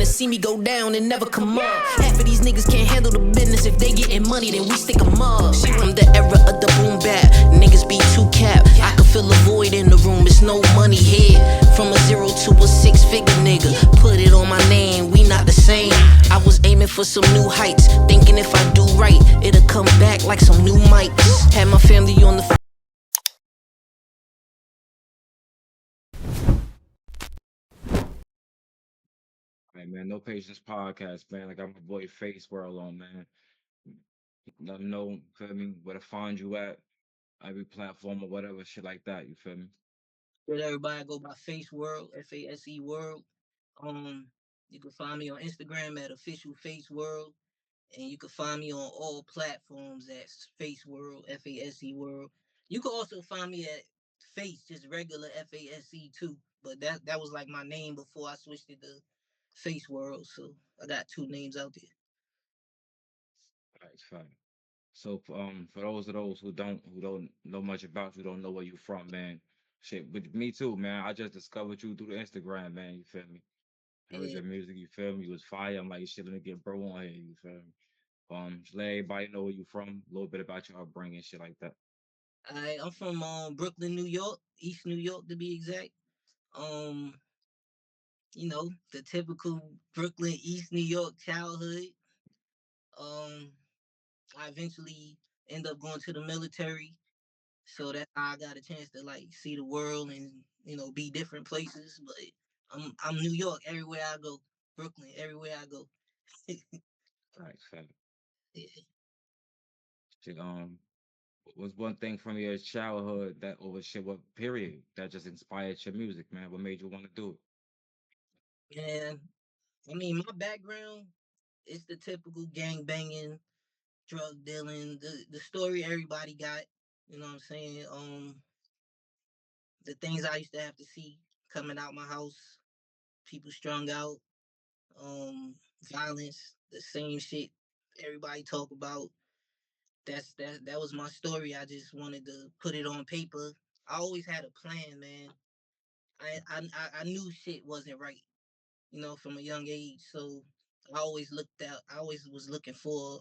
see me go down and never come up. Half of these niggas can't handle the business. If they getting money, then we stick 'em up. From the era of the boom bap, niggas be too cap. I can feel a void in the room, it's no money here. From a 0 to a 6-figure nigga, put it on my name, we not the same. I was aiming for some new heights, thinking if I do right, it'll come back like some new mics. Had my family on the Hey man, No Patience Podcast, man. I got my boy Faseworld on, man. Let them know, feel me, where to find you at, every platform or whatever, shit like that, you feel me? Let everybody go by Faseworld, Fase World. Um, you can find me on Instagram at official Faseworld, and you can find me on all platforms at Faseworld, Fase World. You can also find me at Face, just regular Fase too. But that was like my name before I switched it to Face World. So I got two names out there. All right, fine. So for those who don't know much about you, don't know where you from, man. Shit, but me too, man. I just discovered you through the Instagram, man. You feel me? Heard Yeah. your music, you feel me? You was fire. I'm like, shit, let me get bro on here, you feel me? Just let everybody know where you from, a little bit about your upbringing, shit like that. I'm from Brooklyn, New York, East New York to be exact. Um, the typical Brooklyn, East New York childhood. Um, I eventually end up going to the military, so that's how I got a chance to like see the world and be different places. But I'm New York everywhere I go, Brooklyn everywhere I go. All right, fam. Yeah. Shit, was one thing from your childhood that or shit what period that just inspired your music, man? What made you want to do it? And I mean, my background is the typical gang banging, drug dealing, the story everybody got. You know what I'm saying? The things I used to have to see coming out my house, people strung out, um, violence, the same shit everybody talk about. That was my story. I just wanted to put it on paper. I always had a plan, man. I knew shit wasn't right, from a young age. So I always was looking for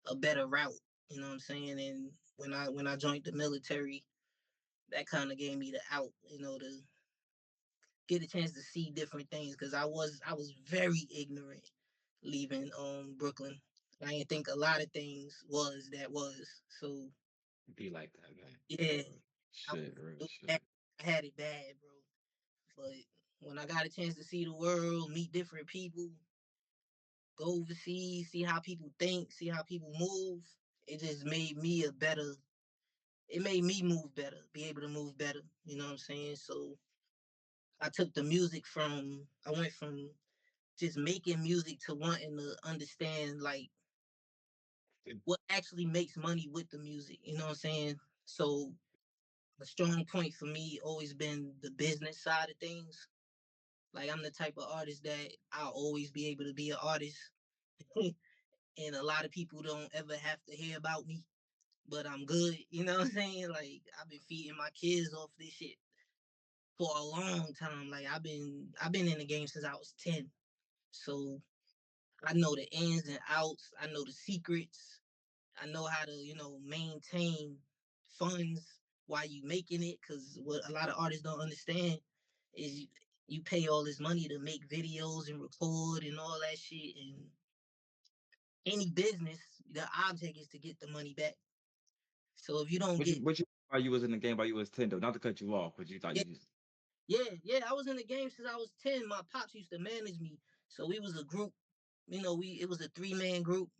a better route. You know what I'm saying? And when I joined the military, that kind of gave me the out, to get a chance to see different things because I was very ignorant leaving Brooklyn. I didn't think a lot of things was so Be like that, man. yeah. Real I, shit, real was, shit. I had it bad, bro. But when I got a chance to see the world, meet different people, go overseas, see how people think, see how people move, it just made me a better. It made me move better, be able to move better. You know what I'm saying? So I took the music from. I went from just making music to wanting to understand like what actually makes money with the music. You know what I'm saying? So a strong point for me always been the business side of things. Like I'm the type of artist that I'll always be able to be an artist. And a lot of people don't ever have to hear about me, but I'm good. You know what I'm saying? Like I've been feeding my kids off this shit for a long time. Like I've been in the game since I was 10. So I know the ins and outs. I know the secrets. I know how to, maintain funds while you making it. Cause what a lot of artists don't understand is you pay all this money to make videos and record and all that shit. And any business, the object is to get the money back. So if you don't What you get, what you while you was in the game while you was 10 though? Not to cut you off, but you thought yeah, you just yeah, I was in the game since I was 10. My pops used to manage me. So we was a group, it was a 3-man group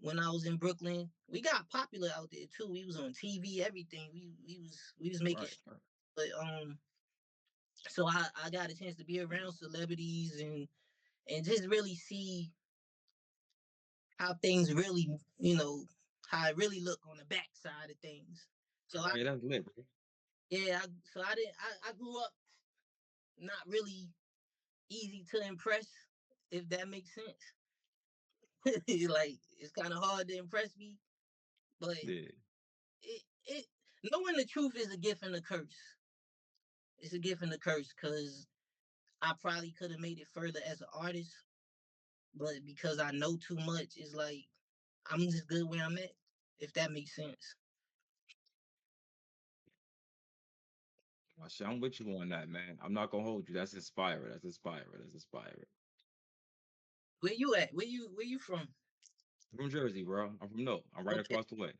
when I was in Brooklyn. We got popular out there too. We was on TV, everything. We was making right, right. but so I got a chance to be around celebrities and just really see how things really, how it really look on the back side of things. So I Right, that's lit, bro. yeah, so I didn't I grew up not really easy to impress, if that makes sense. Like it's kind of hard to impress me, but Yeah. it knowing the truth is a gift and a curse. It's a gift and a curse because I probably could have made it further as an artist, but because I know too much, it's like I'm just good where I'm at. If that makes sense. Shit, I'm with you on that, man. I'm not gonna hold you. That's inspiring. That's inspiring. That's inspiring. Where you at? Where you from? I'm from Jersey, bro. I'm from No. I'm right Okay, across the way.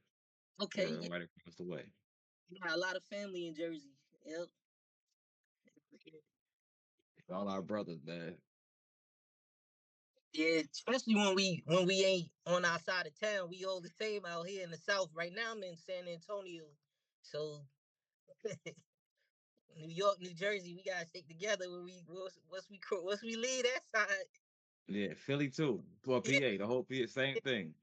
okay, Word, I'm yeah. right across the way. You got a lot of family in Jersey. Yep. All our brothers, man. Yeah, especially when we ain't on our side of town. We all the same out here in the South. Right now, I'm in San Antonio, so New York, New Jersey, we gotta stick together when once we leave that side. Yeah, Philly too. Well, Yeah, PA, the whole PA, same thing.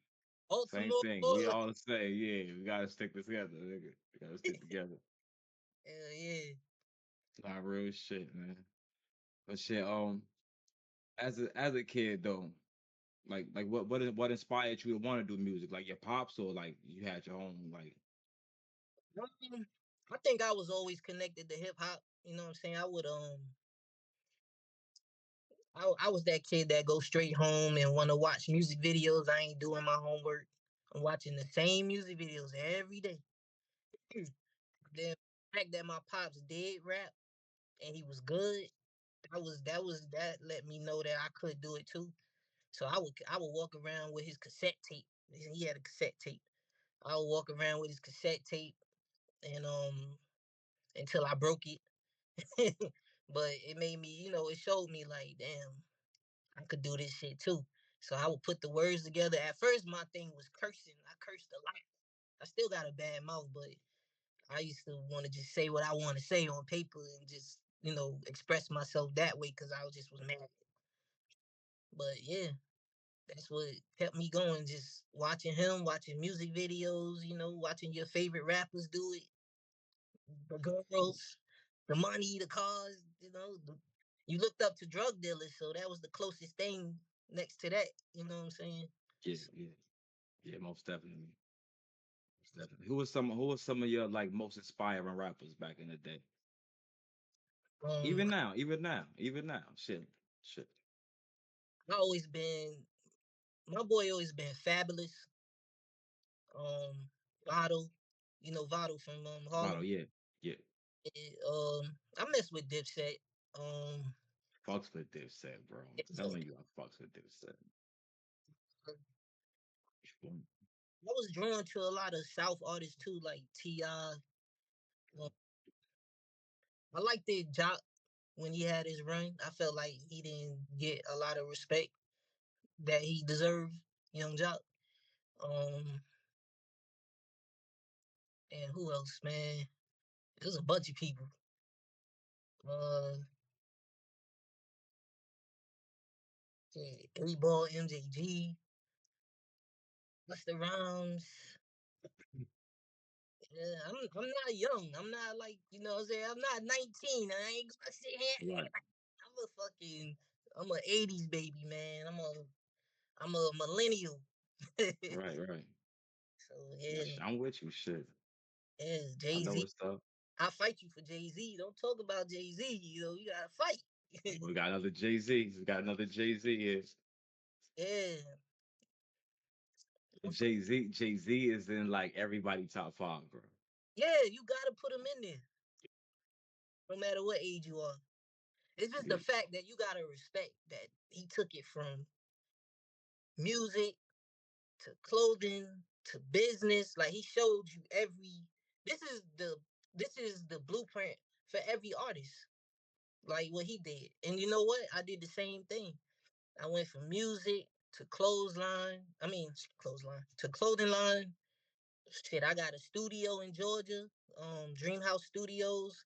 Same Baltimore, thing. all We of all the same. Yeah, we gotta stick together, nigga. We gotta stick together. hell yeah. Not real shit, man. But shit, as a kid though, like what inspired you to want to do music? Like your pops or like you had your own like Um, I think I was always connected to hip hop. You know what I'm saying? I was that kid that go straight home and want to watch music videos. I ain't doing my homework. I'm watching the same music videos every day. Then the fact that my pops did rap and he was good, that let me know that I could do it too. So I would walk around with his cassette tape. He had a cassette tape. I would walk around with his cassette tape and until I broke it. But it made me, it showed me like, damn, I could do this shit too. So I would put the words together. At first, my thing was cursing. I cursed a lot. I still got a bad mouth, but I used to want to just say what I want to say on paper and just, express myself that way because I was just was mad. But yeah, that's what kept me going. Just watching him, watching music videos, watching your favorite rappers do it, the girls, the money, the cars. You looked up to drug dealers, so that was the closest thing next to that. You know what I'm saying? yeah, yeah, yeah, most definitely. Most definitely. Who was some of your like most inspiring rappers back in the day? Um, Even now, even now, even now. Shit. Shit. I always been my boy. Always been fabulous. Votto, Votto from Bottle, Harlem. yeah. Yeah. I mess with Dipset. Um, Fucks with Dipset, bro. I'm yeah, telling you, I fucks with Dipset. I was drawn to a lot of South artists too, like Ti. I liked the Jock when he had his run. I felt like he didn't get a lot of respect that he deserved, Young Jock. Um, and who else, man? There's a bunch of people. Uh, yeah, 3 Ball, MJG, Busta Rhymes. Yeah, I'm not young. I'm not like what I'm saying. I'm not 19. I ain't gonna sit here. Right, I'm a 80s baby, man. I'm a millennial. So right. Yeah, yeah, I'm with you. Shit. yeah, I Jay know Z. it's tough. I fight you for Jay Z. Don't talk about Jay Z. You gotta fight. We got another Jay Z. We got another Jay Z here. Yeah, Jay Z is in like everybody top five, bro. yeah. You gotta put him in there, no matter what age you are. It's just the Yeah. fact that you gotta respect that he took it from music to clothing to business. Like he showed you every. This is the this is the blueprint for every artist. Like what he did, and you know what? I did the same thing. I went from music to clothesline. I mean, clothesline to clothing line. Shit, I got a studio in Georgia, Dream House Studios.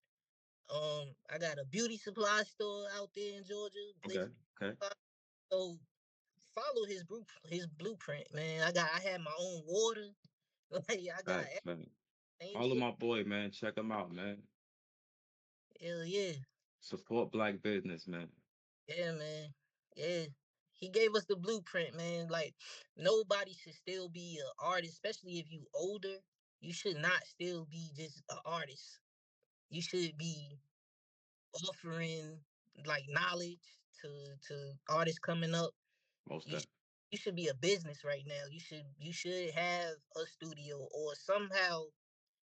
I got a beauty supply store out there in Georgia. Okay. Okay. So follow his blueprint, man. I had my own water. Like I got Facts, facts. same Follow shit. my boy, man. Check him out, man. Hell yeah, Support black business, man. yeah, man, yeah. He gave us the blueprint, man. Like nobody should still be an artist, especially if you older. You should not still be just an artist. You should be offering like knowledge to artists coming up. Most You of sh- you should be a business right now. You should have a studio or somehow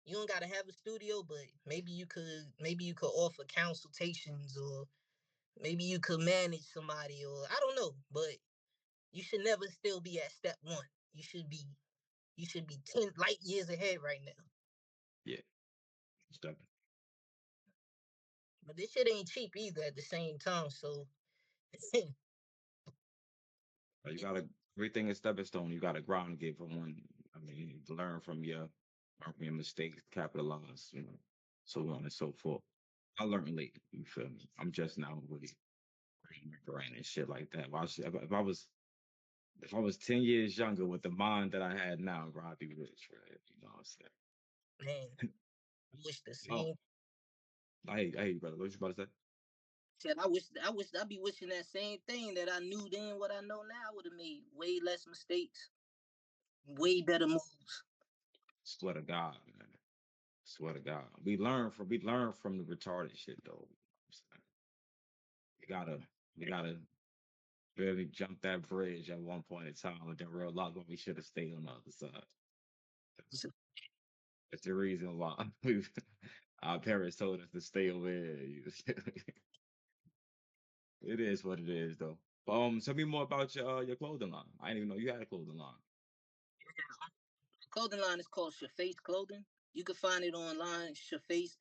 you don't gotta have a studio, but maybe you could offer consultations or maybe you could manage somebody or I don't know, but you should never still be at step one. You should be 10 light years ahead right now. yeah, most of But this shit ain't cheap either at the same time. So You gotta everything is stepping stone. You gotta ground and get from one. I mean, learn from your mistakes, capitalize, so on and so forth. I learned late. You feel me? I'm just now really brain and shit like that. If I was 10 years younger with the mind that I had now, bro, I'd be rich, right? You know what I'm man, I wish the saying? Oh, same I hate you, brother. What you about to say? shit. I wish I'd be wishing that same thing that I knew then what I know now. I would have made way less mistakes, way better moves. Swear to God, man. Swear to God. We learn from the retarded shit though. You gotta you gotta barely jump that bridge at one point in time and then realize when we should have stayed on the other side. So, That's the reason why our parents told us to stay over here. It is what it is though. Tell me more about your clothing line. I didn't even know you had a clothing line. the clothing line is called Shaface Clothing. You can find it online. Shaface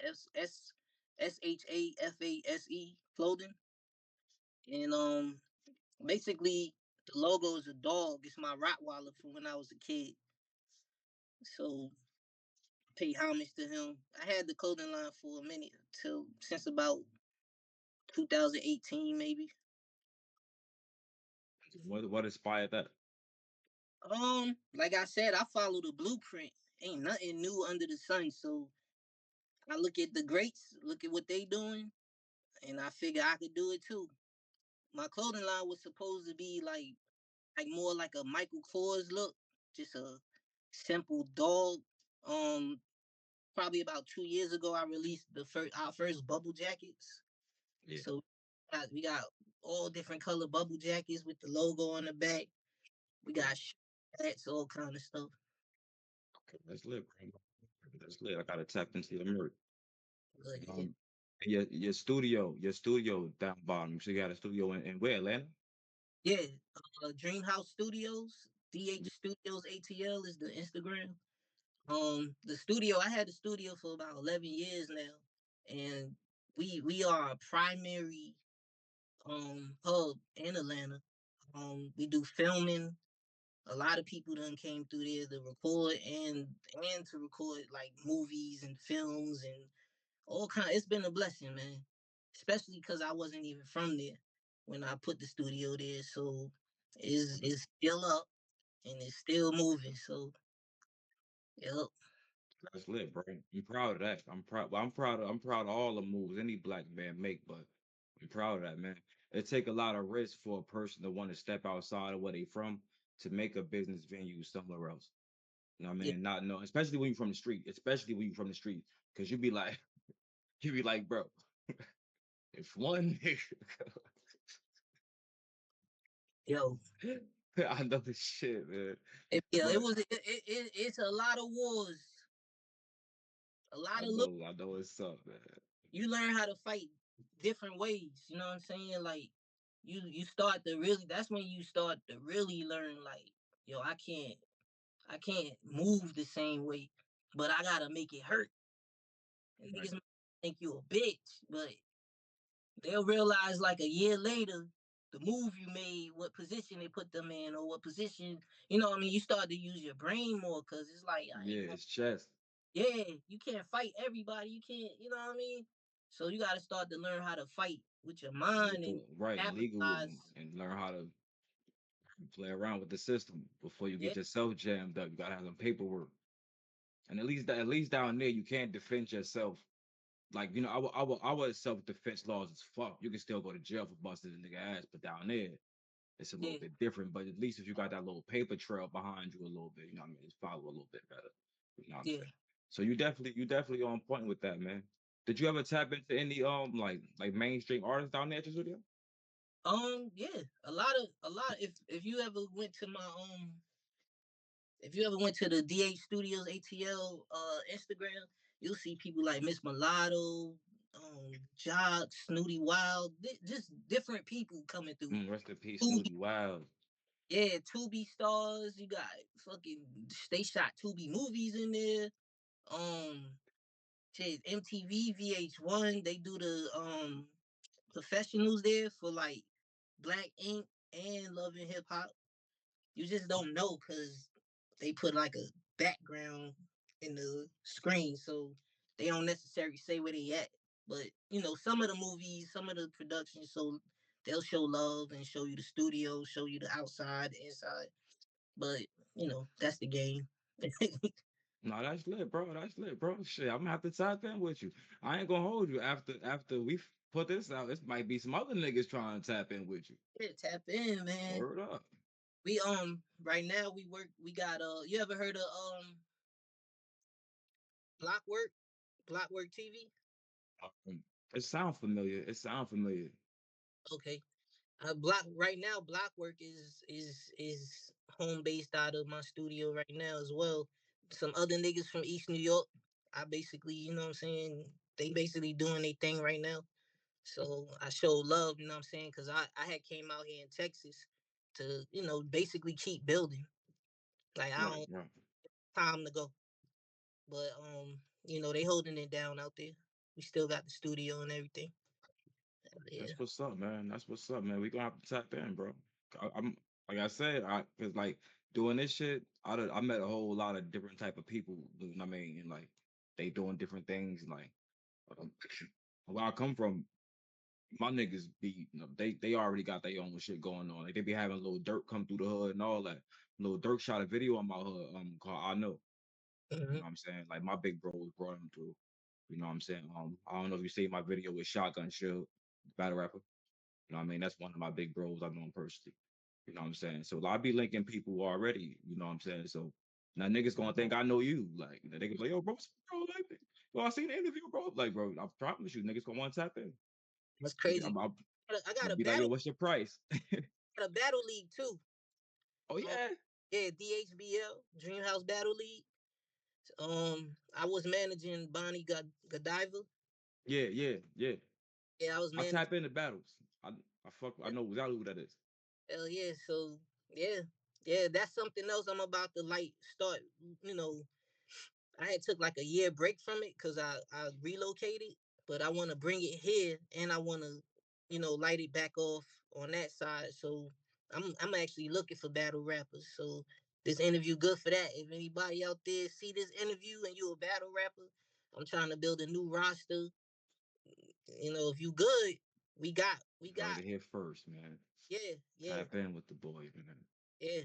SHAFASE Clothing, and basically the logo is a dog. It's my Rottweiler from when I was a kid. So pay homage to him. I had the clothing line for a minute till since about 2018 maybe. What inspired that? Like I said, I follow the blueprint. Ain't nothing new under the sun. So I look at the greats, look at what they doing, and I figure I could do it too. My clothing line was supposed to be like more like a Michael Kors look, just a simple dog. Um, Probably about 2 years ago, I released the first our first bubble jackets. Yeah, So we got all different color bubble jackets with the logo on the back. We yeah. got hats, all kind of stuff. Okay, that's lit, bro. That's lit. I gotta tap into the merch. But yeah, Um, your studio down bottom. So you got a studio in where, Atlanta? yeah. Dream House Studios, DH Studios ATL is the Instagram. The studio I had the studio for about 11 years now, and we are a primary hub in Atlanta. We do filming. A lot of people done came through there to record and to record like movies and films and all kind. It's been a blessing, man. Especially because I wasn't even from there when I put the studio there. So it's still up and it's still moving. So yep, That's lit, bro. I'm proud of that. I'm proud. Well, I'm proud of all the moves any black man make, but I'm proud of that, man. It take a lot of risk for a person to want to step outside of where they from to make a business venue somewhere else. You know what I yeah, mean? Not know, especially when you're from the street, especially when you're from the street, because you be like, you be like, bro, if one nigga, yo, I know this shit, man. yeah. It But was it's a lot of wars, a lot I of look. know, I know what's up, man. You learn how to fight different ways. You know what I'm saying? Like you start to really. That's when you start to really learn. Like yo, I can't move the same way, but I gotta make it hurt. And Right. niggas might think you a bitch, but they'll realize like a year later the move you made, what position they put them in, or what position. You know what I mean? You start to use your brain more because it's like I Yeah, ain't gonna. it's chess. Yeah, you can't fight everybody. You can't. You know what I mean? So you got to start to learn how to fight with your mind and Right, and legal capitalize. and learn how to play around with the system before you Yeah, get yourself jammed up. You gotta have some paperwork, and at least down there you can't defend yourself. Like our self defense laws is fuck. You can still go to jail for busting a nigga ass, but down there it's a little yeah, bit different. But at least if you got that little paper trail behind you a little bit, you know what I mean, it's follow a little bit better. You know what I'm yeah. saying? So you definitely on point with that, man. Did you ever tap into any like mainstream artists down there at your studio? Yeah, a lot. If you ever went to my if you ever went to the DH Studios ATL Instagram, you'll see people like Miss Mulatto, Jock, Snooty Wild, just different people coming through. Rest in peace, Tubi, Snooty Wild. yeah, Tubi stars. You got fucking they shot Tubi movies in there. Um, shit, MTV, VH1, they do the professionals there for like Black Ink and Love and Hip Hop. You just don't know because they put like a background in the screen, so they don't necessarily say where they at. But some of the movies, some of the productions, so they'll show love and show you the studio, show you the outside, the inside. But that's the game. No, that's lit, bro. That's lit, bro. Shit, I'm gonna have to tap in with you. I ain't gonna hold you after we put this out. This might be some other niggas trying to tap in with you. Yeah, tap in, man. Word up. We right now we work. We got you ever heard of Blockwork? Blockwork TV? Um, it sounds familiar. It sounds familiar. Okay. Block right now. Blockwork is home based out of my studio right now as well. Some other niggas from East New York. I basically, what I'm saying, they basically doing their thing right now. So I show love, you know what I'm saying, because I had came out here in Texas to basically keep building. Like I Right, don't right. time to go, but they holding it down out there. We still got the studio and everything. Yeah. That's what's up, man. That's what's up, man. We gonna have to tap in, bro. I'm like I said, I cause like doing this shit, I met a whole lot of different type of people. You know what I mean? And like they doing different things. Like um, where I come from, my niggas be they already got their own shit going on. Like they be having little dirt come through the hood and all that. Little Dirk shot a video on my hood called I Know. You Hmm. know what I'm saying? Like my big bro was brought him to. You know what I'm saying? I don't know if you see my video with Shotgun Shield, battle rapper. You know what I mean? That's one of my big bros I know him personally. You know what I'm saying? So I be linking people already, you know what I'm saying? So now niggas gonna think I know you. Like they gonna be like, yo, bro, like, yo, I seen the interview, bro. Like, bro, I promise you, niggas gonna want to tap in. That's crazy. I'm I got gonna a be like, yo, battle, what's your price? got a battle league too. Oh Um, yeah. yeah, DHBL Dreamhouse Battle League. I was managing Bonnie Godiva. Yeah, yeah, yeah. Yeah, I was I managing. tap into battles. I know exactly who that is. Hell yeah. So yeah, yeah, that's something else I'm about to like start. You know, I had took like a year break from it because I relocated, but I want to bring it here and I want to light it back off on that side. So I'm actually looking for battle rappers. So this interview good for that. If anybody out there see this interview and you a battle rapper, I'm trying to build a new roster. If you good, we You heard got it here first, man. yeah, yeah, Tap in with the boy, man. yeah,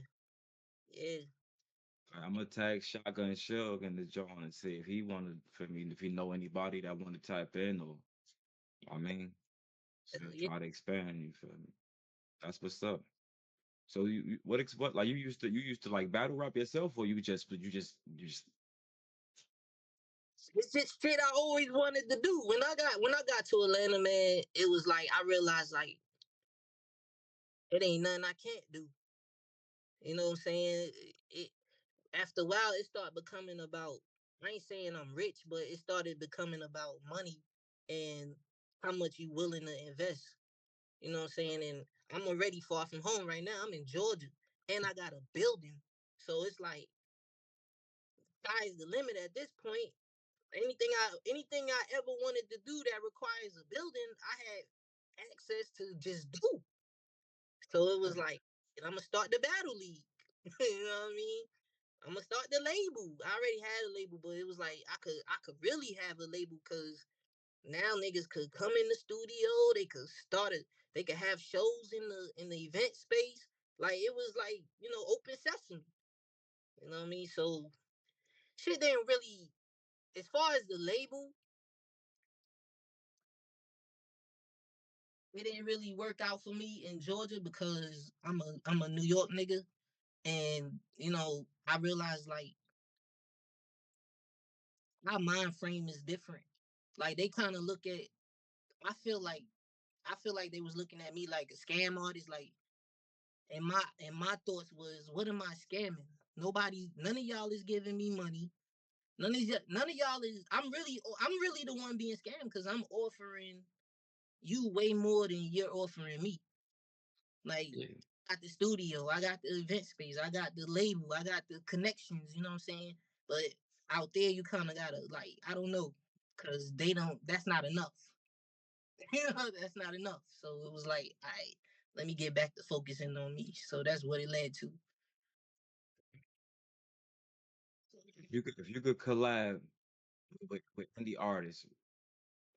yeah. I'm gonna tag Shotgun Shug in the joint and see if he wanted for me, if he know anybody that want to type in or I mean, so Yeah. try to expand. You feel me? That's what's up. So what like you used to like battle rap yourself or you just It's just shit I always wanted to do. When I got to Atlanta, man, it was like I realized like it ain't nothing I can't do. You know what I'm saying? It After a while it started becoming about I ain't saying I'm rich, but it started becoming about money and how much you willing to invest. You know what I'm saying? And I'm already far from home right now. I'm in Georgia and I got a building. So it's like sky's the limit at this point. Anything I ever wanted to do that requires a building, I had access to just do. So it was right, like, I'm gonna start the battle league. You know what I mean? I'm gonna start the label. I already had a label, but it was like I could really have a label because now niggas could come in the studio. They could start it. They could have shows in the event space. Like it was like open sesame. You know what I mean? So shit didn't really. As far as the label, it didn't really work out for me in Georgia because I'm a New York nigga, and I realized like my mind frame is different. Like they kind of look at. I feel like they was looking at me like a scam artist. Like, and my thoughts was, what am I scamming? None of y'all is giving me money. None of y'all is. I'm really the one being scammed because I'm offering you way more than you're offering me. Like, Yeah. I got the studio, I got the event space, I got the label, I got the connections. You know what I'm saying? But out there, you kind of gotta, like, I don't know, cause they don't. That's not enough. You know, that's not enough. So it was like, all right, let me get back to focusing on me. So that's what it led to. If you could collab with indie artists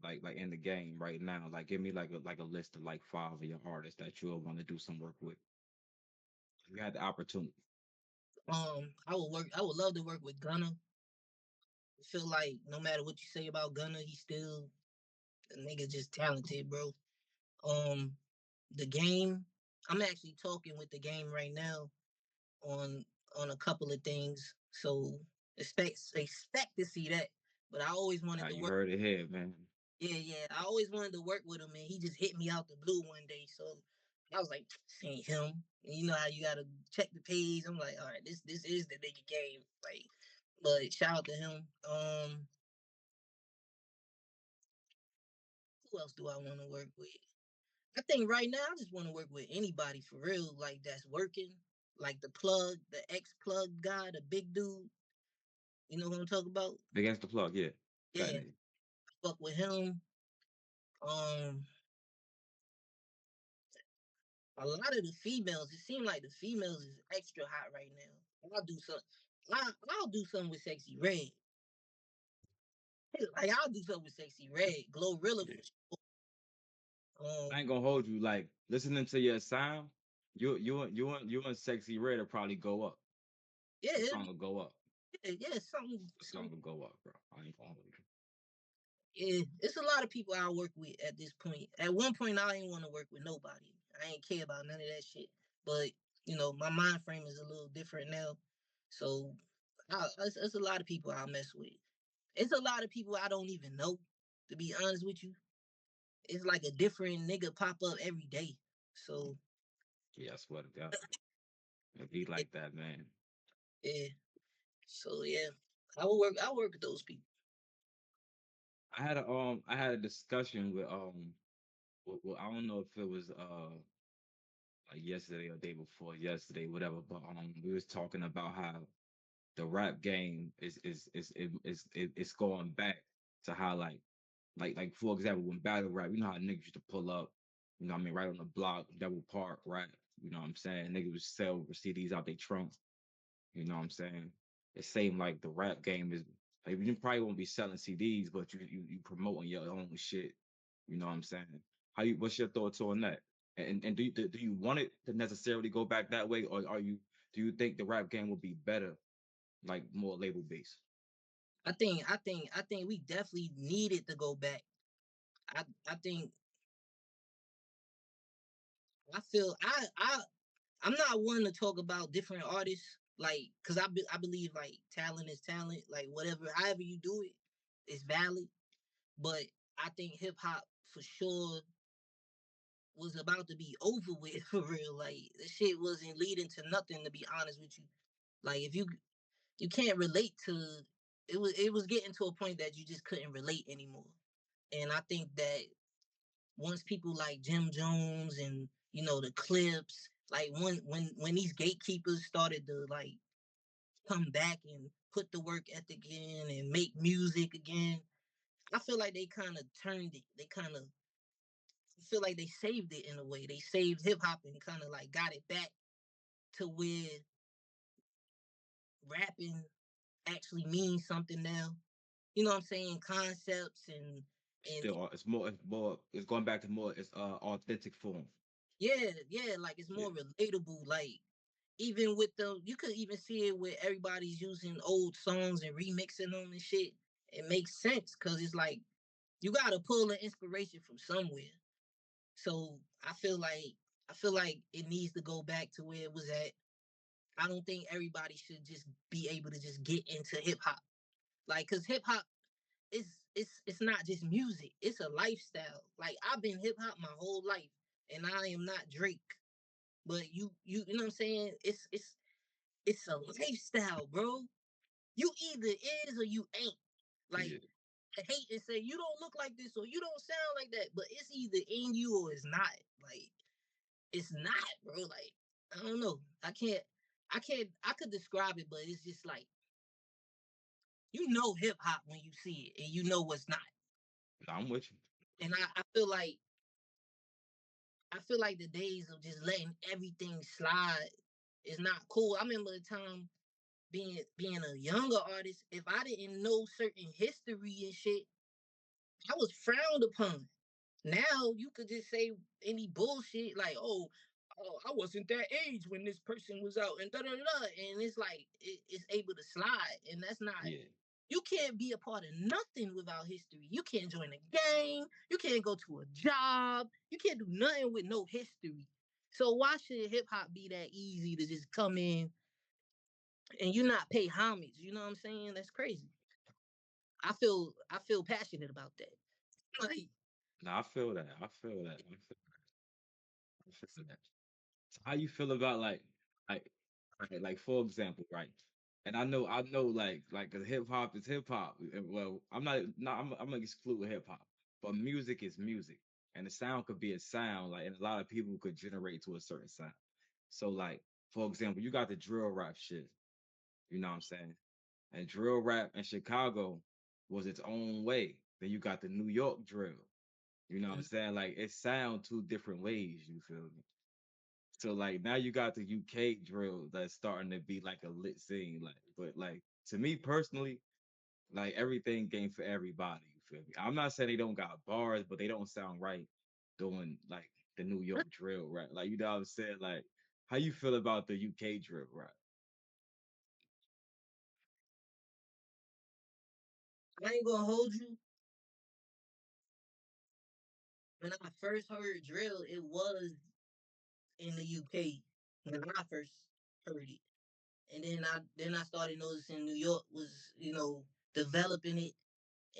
like in the game right now, like give me like a list of like five of your artists that you'll want to do some work with. If you had the opportunity. I would love to work with Gunna. I feel like no matter what you say about Gunna, he's still a nigga just talented, bro. Um, the game. I'm actually talking with the game right now on a couple of things. So expect to see that. But I always wanted Now to you work. heard it here, man. Yeah, yeah. I always wanted to work with him, and he just hit me out the blue one day. So I was like, "This ain't him." And you know how you gotta check the page. I'm like, all right, this is the nigga game. Like, but shout out to him. Who else do I want to work with? I think right now I just want to work with anybody for real, like that's working. Like the ex plug guy, the big dude. You know what I'm talking about? Against the plug, yeah. That Yeah, nigga. fuck with him. Um, a lot of the females, it seems like the females is extra hot right now. I'll do some. I'll do something with Sexy Red. Like I'll do something with Sexy Red, Glorilla Yeah. for sure. Um, I ain't gonna hold you. Like listening to your sound, you and Sexy Red will probably go up. yeah, The song will go up. yeah, something, The song will go up, bro. I ain't gonna hold you. yeah. It's a lot of people I work with at this point. At one point, I didn't want to work with nobody. I ain't care about none of that shit. But my mind frame is a little different now. So, it's a lot of people I mess with. It's a lot of people I don't even know. To be honest with you, it's like a different nigga pop up every day. So, Yeah, I swear to God. It be yeah, like that, man. yeah. So yeah, I work with those people. I had a discussion with I don't know if it was like yesterday or day before yesterday, whatever, but we was talking about how the rap game is going back to how like for example when battle rap, you know how niggas used to pull up, what I mean, right on the block, double park, right? You know what I'm saying? Niggas would sell CDs out their trunks. You know what I'm saying? It seemed like the rap game is like you probably won't be selling CDs, but you promoting your own shit. You know what I'm saying? What's your thoughts on that? And do you want it to necessarily go back that way, or do you think the rap game would be better, like more label based? I think we definitely needed to go back. I think I feel I'm not one to talk about different artists, like, cause I believe like talent is talent, like whatever, however you do it, it's valid. But I think hip hop for sure was about to be over with for real. Like the shit wasn't leading to nothing, to be honest with you. Like if you can't relate to it was getting to a point that you just couldn't relate anymore. And I think that once people like Jim Jones and the Clips, like when these gatekeepers started to like come back and put the work ethic in and make music again, I feel like they kind of turned it. They kind of feel like they saved it in a way. They saved hip hop and kind of like got it back to where rapping actually means something now. You know what I'm saying? Concepts and Still, it's going back to more it's authentic form. yeah, yeah, like it's Yeah, more relatable. Like even with you could even see it where everybody's using old songs and remixing them and shit. It makes sense because it's like you gotta pull the inspiration from somewhere. So I feel like it needs to go back to where it was at. I don't think everybody should just be able to just get into hip hop. Like, cause hip hop, it's not just music. It's a lifestyle. Like I've been hip hop my whole life, and I am not Drake. But you know what I'm saying? It's a lifestyle, bro. You either is or you ain't. Like Yeah. I hate and say you don't look like this or you don't sound like that, but it's either in you or it's not. Like it's not, bro. Like I don't know. I could describe it, but it's just like you know hip hop when you see it and you know what's not. I'm with you. And I feel like the days of just letting everything slide is not cool. I remember the time being a younger artist, if I didn't know certain history and shit, I was frowned upon. Now you could just say any bullshit like, "Oh, I wasn't that age when this person was out," and da da da, and it's like it's able to slide, and that's not. Yeah. You can't be a part of nothing without history. You can't join a gang. You can't go to a job. You can't do nothing with no history. So why should hip hop be that easy to just come in and you not pay homage? You know what I'm saying? That's crazy. I feel passionate about that. Like No, I feel that. I feel that. I feel that. So how you feel about like like for example, right? And I know like 'cause hip hop is hip hop. Well, I'm gonna exclude hip hop, but music is music, and the sound could be a sound like, and a lot of people could generate to a certain sound. So like for example, you got the drill rap shit. You know what I'm saying? And drill rap in Chicago was its own way. Then you got the New York drill. You know what I'm saying? Like it sound two different ways. You feel me? So like now you got the UK drill that's starting to be like a lit scene. Like, but like to me personally, like everything game for everybody. You feel me? I'm not saying they don't got bars, but they don't sound right doing like the New York drill, right? Like you know what I'm saying? Like how you feel about the UK drill, right? I ain't gonna hold you. When I first heard drill, it was in the UK when I first heard it, and then I started noticing New York was developing it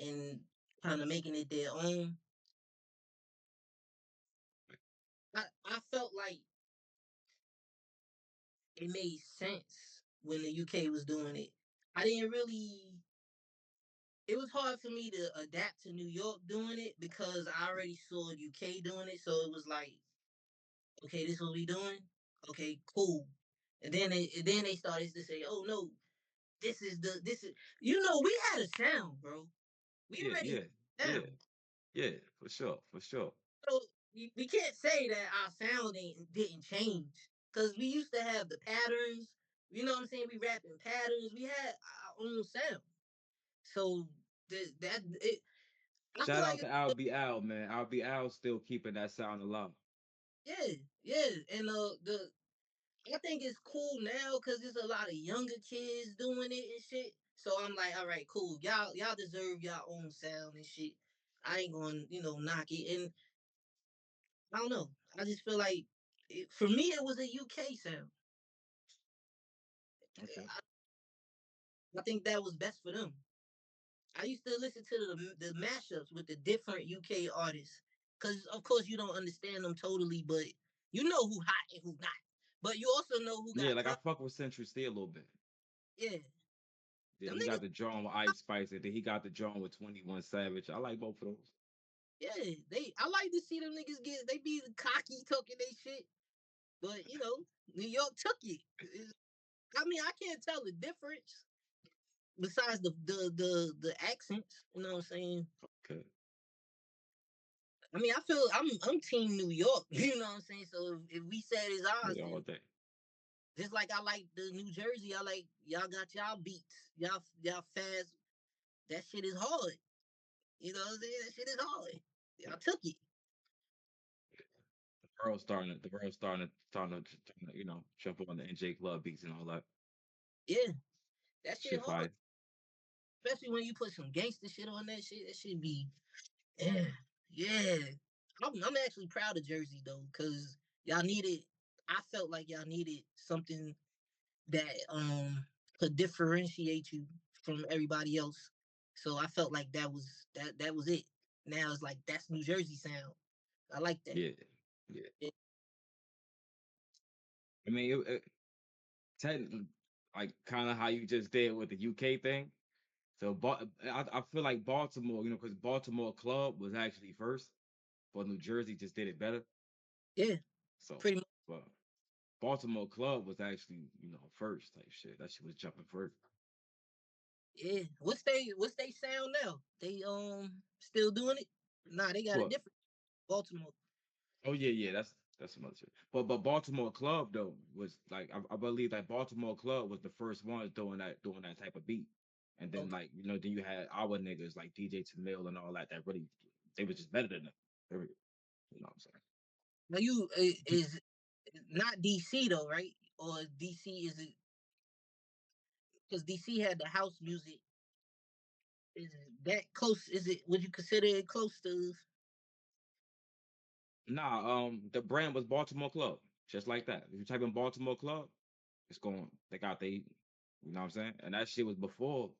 and kind of making it their own. I felt like it made sense when the UK was doing it. I didn't really. It was hard for me to adapt to New York doing it because I already saw UK doing it, so it was like, okay, this is what we doing. Okay, cool. And then they started to say, oh no, this is we had a sound, bro. We Yeah, already yeah, had a yeah, sound. yeah, for sure, for sure. So we can't say that our sound didn't change. Cause we used to have the patterns, you know what I'm saying? We rapping patterns. We had our own sound. So I feel Shout like out to Al B Al, man. Al B Al still keeping that sound alive. yeah, yeah. And the I think it's cool now because there's a lot of younger kids doing it and shit. So I'm like, all right, cool. Y'all deserve y'all own sound and shit. I ain't gonna, knock it. And I don't know. I just feel like for me it was a UK sound. Okay. I think that was best for them. I used to listen to the mashups with the different UK artists, cause of course you don't understand them totally, but you know who hot and who not. But you also know who Yeah, got like I fuck with Century C a little bit. yeah. Yeah, Them he got niggas, the joint with Ice Spice, and then he got the joint with 21 Savage. I like both of those. yeah. I like to see them niggas they be cocky talking they shit, but New York took it. I mean, I can't tell the difference besides the accents. You know what I'm saying? Okay. I mean, I feel I'm team New York. You know what I'm saying? So if we said it's ours, Yeah, then all day. just like I like the New Jersey, I like y'all got y'all beats, y'all fast. That shit is hard. You know what I'm saying? That shit is hard. Y'all took it. The world's starting to jump on the NJ Club beats and all that Yeah, that shit shit. hard. Fire. Especially when you put some gangster shit on that shit. That should be yeah, yeah. I'm actually proud of Jersey though, cause y'all needed. I felt like y'all needed something that could differentiate you from everybody else. So I felt like that was it. Now it's like that's New Jersey sound. I like that. Yeah, yeah. Yeah, I mean, technically, like kind of how you just did with the UK thing. So, I feel like Baltimore, because Baltimore club was actually first, but New Jersey just did it better. yeah, So, pretty much. but Baltimore club was actually, first type shit. That shit was jumping first. Yeah. What's they sound now? They still doing it? Nah, they got a What? different Baltimore. Oh yeah, yeah. That's some other shit. But Baltimore club though was like I believe that Baltimore club was the first ones doing that type of beat. And then Okay. like then you had our niggas like DJ Tamil and all that really they was just better than them. Period. You know what I'm saying? Now you is not DC though, right? Or DC is it because DC had the house music? Is it that close? Is it? Would you consider it close to? Nah, the brand was Baltimore Club, just like that. If you type in Baltimore Club, it's going. They got you know what I'm saying, and that shit was before.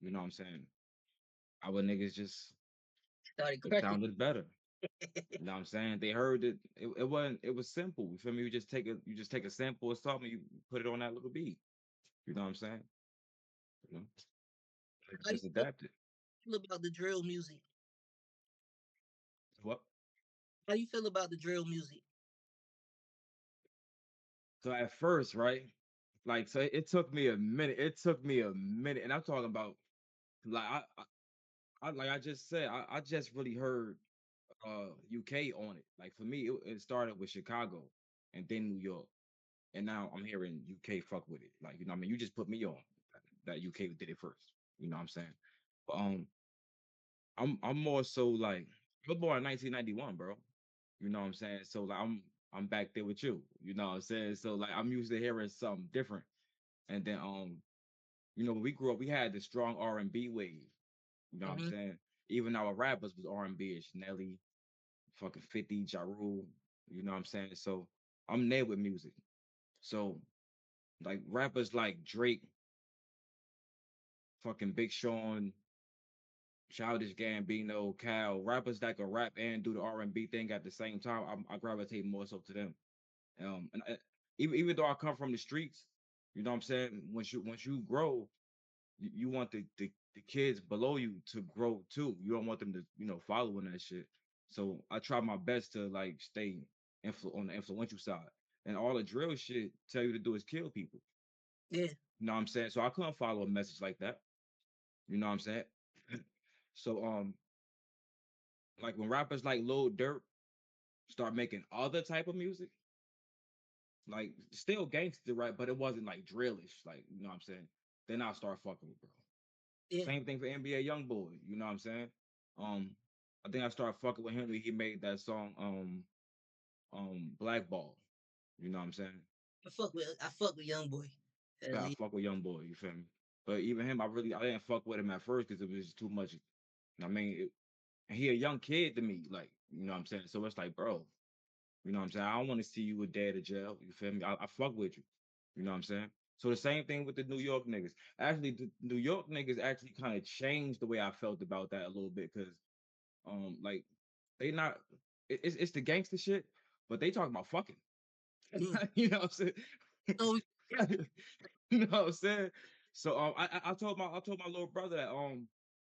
You know what I'm saying? Our niggas just Started it crushing. sounded better. You know what I'm saying? They heard it. It wasn't. It was simple. You feel me? You just take a sample or something. You put it on that little beat. You know what I'm saying? You know, How do you just adapted. feel about the drill music? What? How do you feel about the drill music? So at first, right? Like, so it took me a minute. It took me a minute, and I'm talking about like like I just said, I just really heard UK on it. Like for me, it started with Chicago and then New York. And now I'm hearing UK fuck with it. Like, you know what I mean? You just put me on that UK did it first. You know what I'm saying? But I'm more so like I was born in 1991, bro. You know what I'm saying? So like I'm back there with you. You know what I'm saying? So like I'm used to hearing something different. And then when we grew up, we had this strong R&B wave. You know what I'm Hmm. saying? Even our rappers was R&B-ish. Nelly, fucking 50, Ja Rule, you know what I'm saying? So I'm there with music. So like rappers like Drake, fucking Big Sean, Childish Gambino, Cal, rappers that can rap and do the R&B thing at the same time, I gravitate more so to them. And even though I come from the streets, you know what I'm saying? Once you grow, you want the kids below you to grow too. You don't want them to following that shit. So I try my best to like stay on the influential side. And all the drill shit tell you to do is kill people. Yeah, You know what I'm saying? So I couldn't follow a message like that. You know what I'm saying? So like when rappers like Lil Durk start making other type of music, like still gangster, right? But it wasn't like drillish, like you know what I'm saying? Then I start fucking with bro. yeah. Same thing for NBA YoungBoy, you know what I'm saying? Um, I think I started fucking with him when he made that song, Blackball. You know what I'm saying? I fuck with Young Boy. Yeah, I fuck with YoungBoy, you feel me? But even him, I didn't fuck with him at first because it was too much. I mean, and he a young kid to me, like, you know what I'm saying? So it's like, bro, you know what I'm saying? I don't want to see you with dad to jail. You feel me? I fuck with you. You know what I'm saying? So the same thing with the New York niggas. Actually, the New York niggas actually kind of changed the way I felt about that a little bit because like they not it's the gangster shit, but they talking about fucking. Yeah. You know what I'm So saying? You know what I'm saying? So I told my little brother that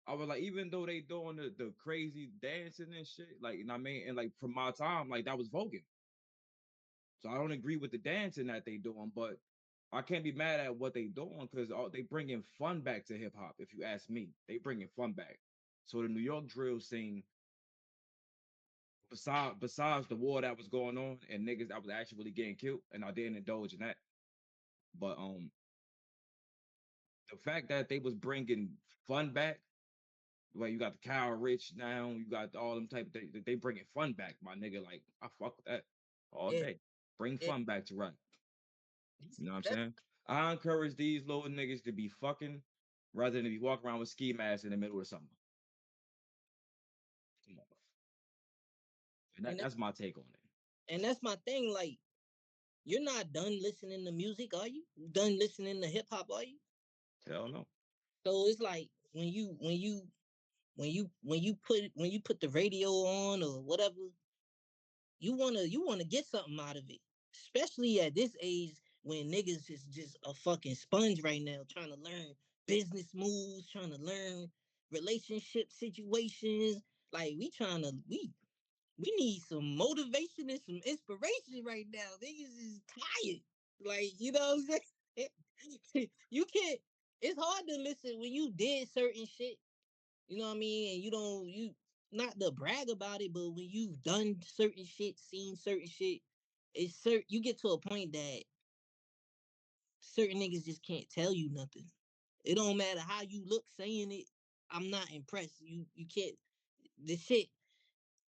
I was like, even though they doing the crazy dancing and shit, like you know what I mean, and like from my time, like that was voguing. So I don't agree with the dancing that they doing, but I can't be mad at what they doing because they bringing fun back to hip hop. If you ask me, they bringing fun back. So the New York drill scene, besides the war that was going on and niggas that was actually really getting killed, and I didn't indulge in that. But the fact that they was bringing fun back, like you got the Kyle Rich now, you got all them type. They bringing fun back, my nigga. Like I fuck with that all yeah, day. Bring yeah. fun back to rap. You know what I'm That's saying? I encourage these little niggas to be fucking rather than to be walking around with ski masks in the middle of summer. Come on. And and that, that's my take on it. and that's my thing. Like, you're not done listening to music, are you? Done listening to hip hop, are you? Hell no. So it's like when you put the radio on or whatever, you wanna get something out of it. Especially at this age when niggas is just a fucking sponge right now, trying to learn business moves, trying to learn relationship situations. Like we need some motivation and some inspiration right now. Niggas is tired. Like, you know what I'm saying? You can't, it's hard to listen when you did certain shit, you know what I mean? And you don't, you, not to brag about it, but when you've done certain shit, seen certain shit, you get to a point that certain niggas just can't tell you nothing. It don't matter how you look saying it. I'm not impressed. You can't, the shit,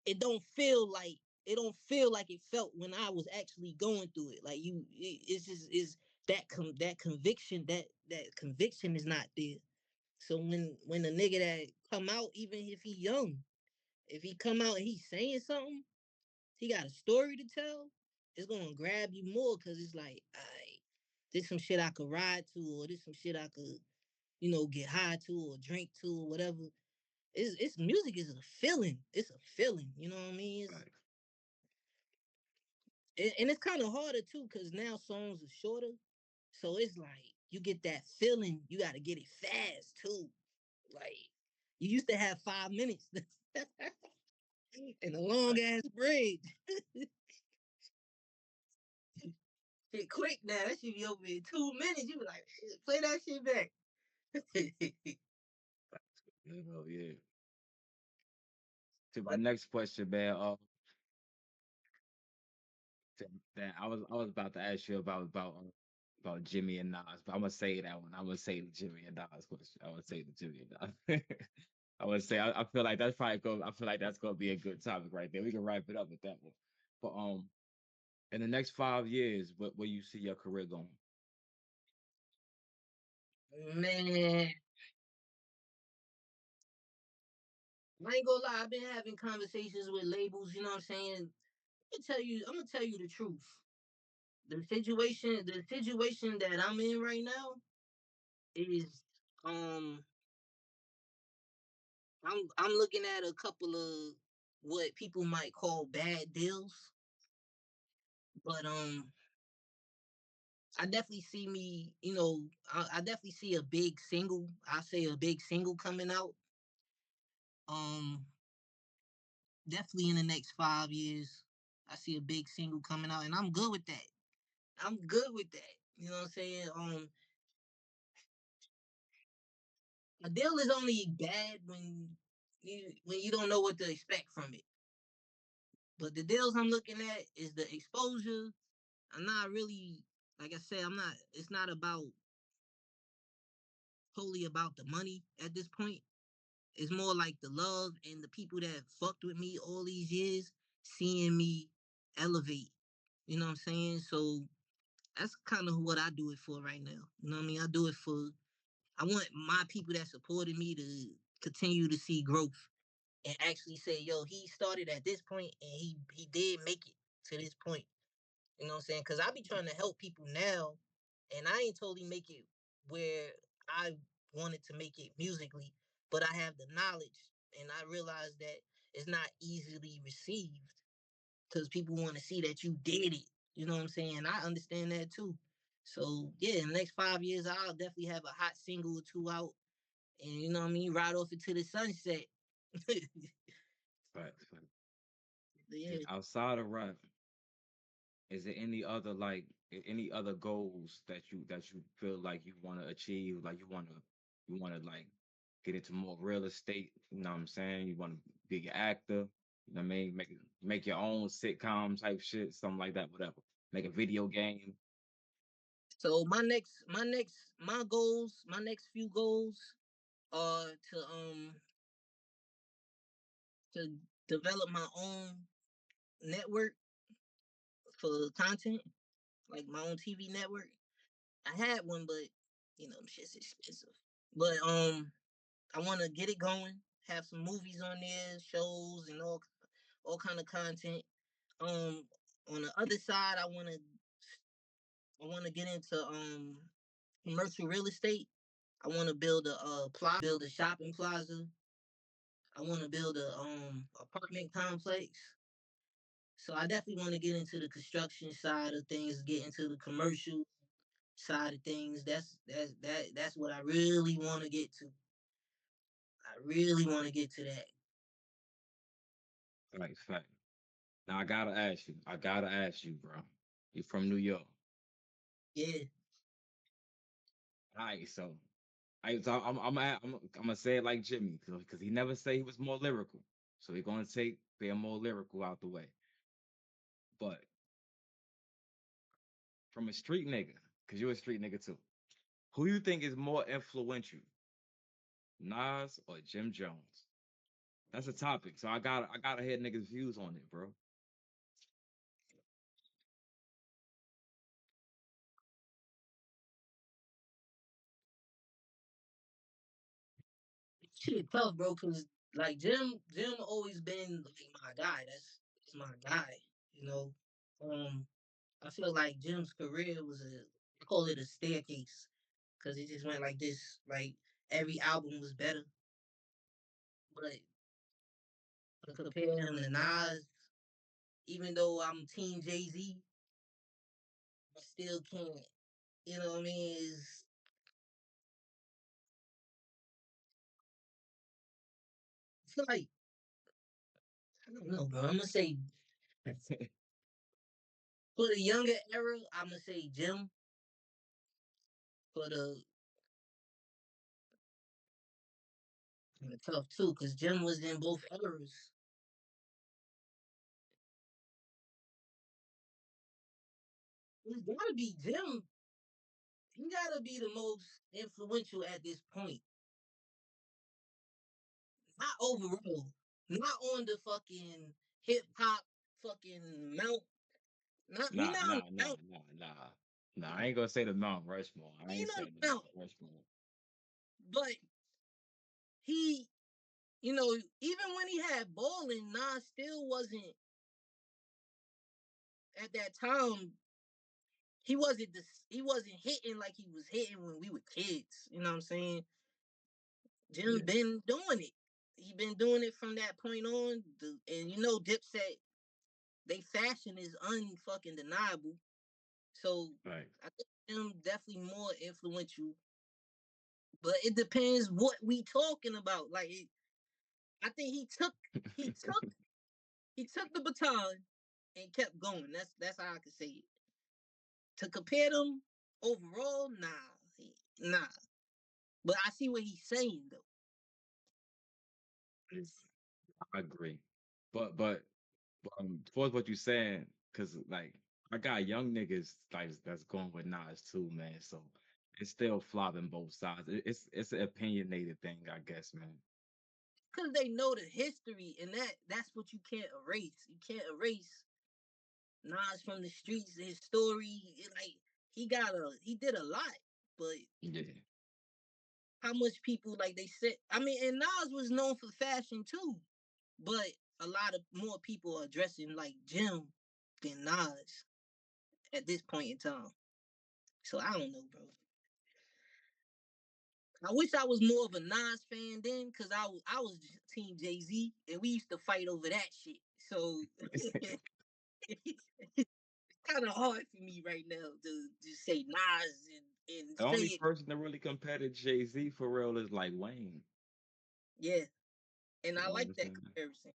it don't feel like it felt when I was actually going through it. Like it's just is that conviction that conviction is not there. So when a nigga that come out, even if he young, if he come out and he's saying something, he got a story to tell. It's gonna grab you more because it's like, alright, this some shit I could ride to, or this some shit I could, get high to or drink to or whatever. It's music is a feeling. It's a feeling. You know what I mean? Right. And it's kind of harder too because now songs are shorter, so it's like you get that feeling. You got to get it fast too. Like you used to have 5 minutes and a long Right. ass bridge. Shit quick now. That should be over in 2 minutes. You be like, shit, play that shit back. Yeah. To my next question, man. That I was about to ask you about Jimmy and Nas, but I'm gonna say that one. I'm gonna say the Jimmy and Nas question. I would say the Jimmy and Nas. I would say I feel like that's probably go. I feel like that's gonna be a good topic right there. We can wrap it up with that one. But in the next 5 years, where you see your career going? Man, I ain't gonna lie. I've been having conversations with labels. You know what I'm saying? I'm gonna tell you the truth. The situation that I'm in right now is um I'm looking at a couple of what people might call bad deals, but I definitely see me, I definitely see a big single. I say a big single coming out. Um, definitely in the next 5 years, I see a big single coming out, and I'm good with that. I'm good with that. You know what I'm saying? A deal is only bad when you don't know what to expect from it. But the deals I'm looking at is the exposure. I'm not really, like I said, I'm not. It's not about totally about the money at this point. It's more like the love and the people that fucked with me all these years, seeing me elevate. You know what I'm saying? So that's kind of what I do it for right now. You know what I mean? I do it for. I want my people that supported me to continue to see growth and actually say, yo, he started at this point and he did make it to this point. You know what I'm saying? Because I be trying to help people now, and I ain't totally make it where I wanted to make it musically, but I have the knowledge, and I realize that it's not easily received because people want to see that you did it. You know what I'm saying? And I understand that too. So yeah, in the next 5 years, I'll definitely have a hot single or two out, and you know what I mean, ride off into the sunset. Facts, facts. Yeah. Outside of rap, is there any other any other goals that you feel like you want to achieve? Like you want to like get into more real estate. You know what I'm saying? You want to be an actor. You know what I mean? Make your own sitcom type shit, something like that. Whatever. Make a video game. So my next few goals are to develop my own network for content, like my own TV network. I had one, but shit's expensive. But I want to get it going. Have some movies on there, shows, and all kind of content. Um, on the other side, I want to get into commercial real estate. I want to build a shopping plaza. I want to build a apartment complex. So I definitely want to get into the construction side of things, get into the commercial side of things. That's what I really want to get to. I really want to get to that. Like fact. Now I gotta ask you. I gotta ask you, bro. You from New York? Yeah. All right, so I'm gonna say it like Jimmy because he never say he was more lyrical. So we're gonna take being more lyrical out the way. But from a street nigga, because you're a street nigga too. Who you think is more influential, Nas or Jim Jones? That's a topic. So I gotta hear niggas' views on it, bro. Shit tough, bro. Cause like Jim always been like my guy. That's my guy. You know. Um, I feel like Jim's career was I call it a staircase, cause it just went like this. Like every album was better, but to compare him to Nas, even though I'm Team Jay Z, I still can't. You know what I mean? I feel like I don't know, bro. I'm gonna say for the younger era, I'm gonna say Jim. For the tough too, cause Jim was in both eras. It's gotta be Jim. He gotta be the most influential at this point. Not overall. Not on the fucking hip hop fucking mount. Not he Nah, not on nah, the nah, mount. nah, nah. Nah, I ain't gonna say the Mount Rushmore. I He ain't ain't on saying the the Mount mount. Rushmore. But he, you know, even when he had bowling, Nas still wasn't at that time. He wasn't hitting like he was hitting when we were kids. You know what I'm saying? Jim Yeah, been doing it. He been doing it from that point on. And you know, Dipset, they fashion is unfucking deniable. So right. I think him definitely more influential. But it depends what we talking about. I think he took he took the baton and kept going. That's how I can say it. To compare them overall, nah. But I see what he's saying though. I agree. But towards what you saying, cause like I got young niggas like that's going with Nas too, man. So it's still flopping both sides. It's an opinionated thing, I guess, man. Because they know the history, and that's what you can't erase. You can't erase Nas from the streets, his story. Like he did a lot, but Yeah, how much people like they said? I mean, and Nas was known for fashion too, but a lot of more people are dressing like Jim than Nas at this point in time. So I don't know, bro. I wish I was more of a Nas fan then, cause I was Team Jay Z, and we used to fight over that shit. So it's kind of hard for me right now to just say Nas and the say only it. person that really compared to Jay Z for real is like Wayne. Yeah, and You I know what like I'm that saying? comparison.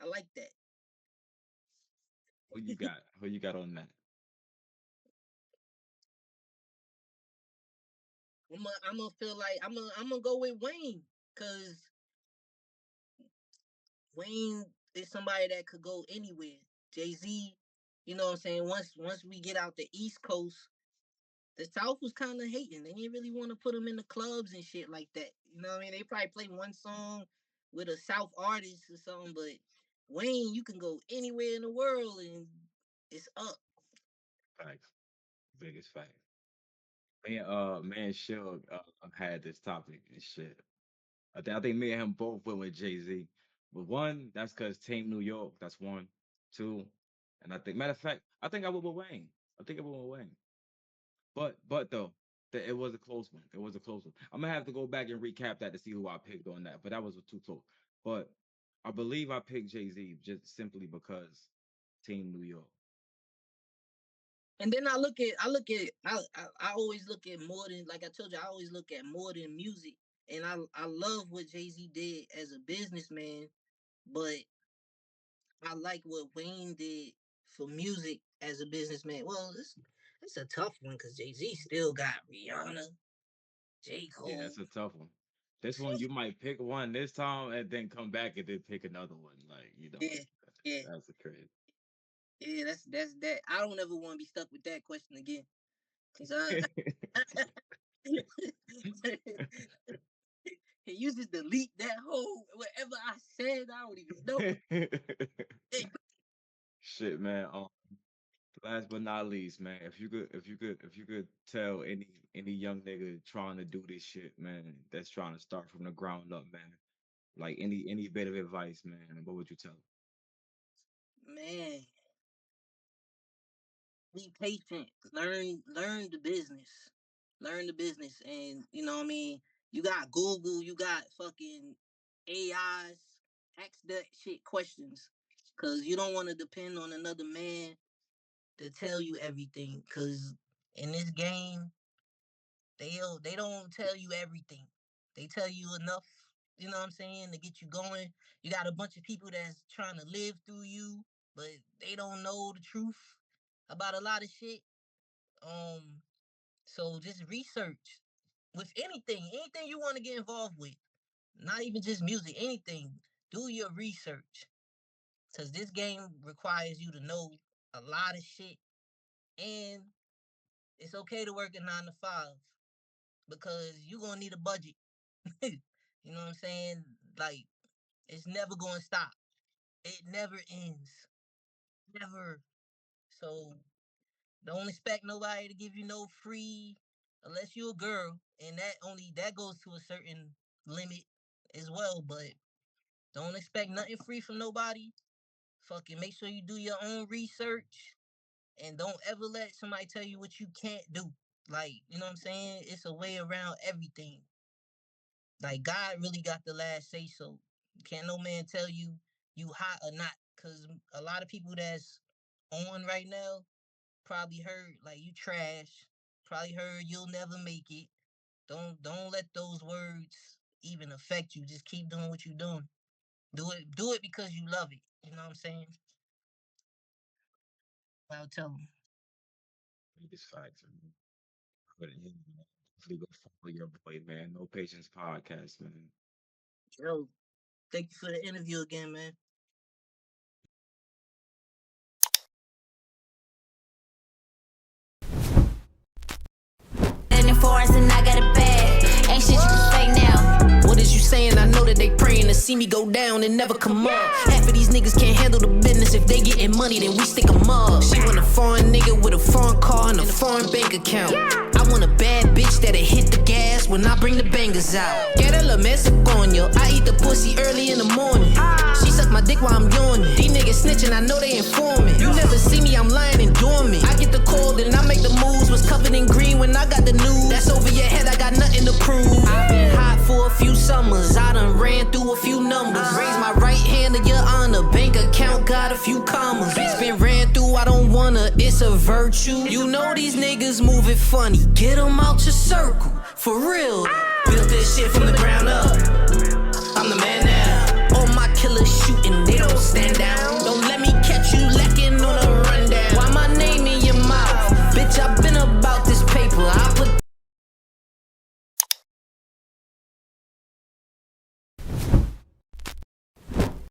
I like that. Who you got? Who you got on that? I'm gonna feel like I'm gonna go with Wayne, cause Wayne is somebody that could go anywhere. Jay Z, you know what I'm saying? Once we get out the East Coast, the South was kind of hating. They didn't really want to put them in the clubs and shit like that. You know what I mean? They probably play one song with a South artist or something, but Wayne, you can go anywhere in the world and it's up. Facts. Biggest fact. Man, Suge had this topic and shit. I think me and him both went with Jay Z. But one, that's because Team New York. That's one. Two, and I think matter of fact, I think I went with Wayne. I think I went with Wayne. But though. It was a close one. It was a close one. I'm gonna have to go back and recap that to see who I picked on that, but that was too close. But I believe I picked Jay-Z just simply because Team New York. And then I always look at more than, like I told you, I always look at more than music. And I love what Jay-Z did as a businessman, but I like what Wayne did for music as a businessman. Well, it's a tough one because Jay-Z still got Rihanna, J. Yeah, Cole. that's a tough one. This one you might pick one this time and then come back and then pick another one. Like, Yeah, yeah, that's a crazy. yeah. That's that. I don't ever want to be stuck with that question again. Cause you just delete that whole whatever I said. I don't even know. Shit, man. Last but not least, man, if you could tell any young nigga trying to do this shit, man, that's trying to start from the ground up, man, like any bit of advice, man, what would you tell 'em? Man, be patient. Learn the business. Learn the business, and you know what I mean. You got Google. You got fucking AIs. Ask that shit questions, cause you don't want to depend on another man to tell you everything. Cause in this game, they don't tell you everything. They tell you enough, you know what I'm saying, to get you going. You got a bunch of people that's trying to live through you, but they don't know the truth about a lot of shit. Um, so just research with anything you want to get involved with. Not even just music, anything. Do your research. Cause this game requires you to know a lot of shit. And it's okay to work a 9 to 5 because you're gonna need a budget. You know what I'm saying? Like, it's never gonna stop. It never ends. Never. So don't expect nobody to give you no free unless you're a girl. And that goes to a certain limit as well. But don't expect nothing free from nobody. Fucking make sure you do your own research and don't ever let somebody tell you what you can't do. Like, you know what I'm saying? It's a way around everything. Like, God really got the last say so. Can't no man tell you hot or not. Cause a lot of people that's on right now probably heard like you trash. Probably heard you'll never make it. Don't let those words even affect you. Just keep doing what you're doing. Do it because you love it. You know what I'm saying? I'll tell them. Biggest facts, man. But yeah, man, definitely go follow your boy, man. No Patience Podcast, man. Yo, thank you for the interview again, man. For us and I got it bad. Ain't shit you can say now. What is you saying? I know that they praying to see me go down and never come up. Half of these niggas can't handle the business. If they getting money, then we stick 'em up. She want a foreign nigga with a foreign car and a foreign bank account. I want a bad bitch that'll hit the gas when I bring the bangers out. Quiero la mesa coño. I eat the pussy early in the morning. She suck my dick while I'm yawning. These niggas snitching, I know they informing. You never see me, I'm lying and dormant. I get the call, then I make the moves. Was covered in green when I got the news. That's over your head, I got nothing to prove. I've been hot for a few summers. I done ran through a few numbers. Raise my right hand to your honor. Bank account got a few commas. Bitch been ran through, I don't wanna. It's a virtue. You know these niggas moving funny. Get them out your circle. For real. Built this shit from the ground up.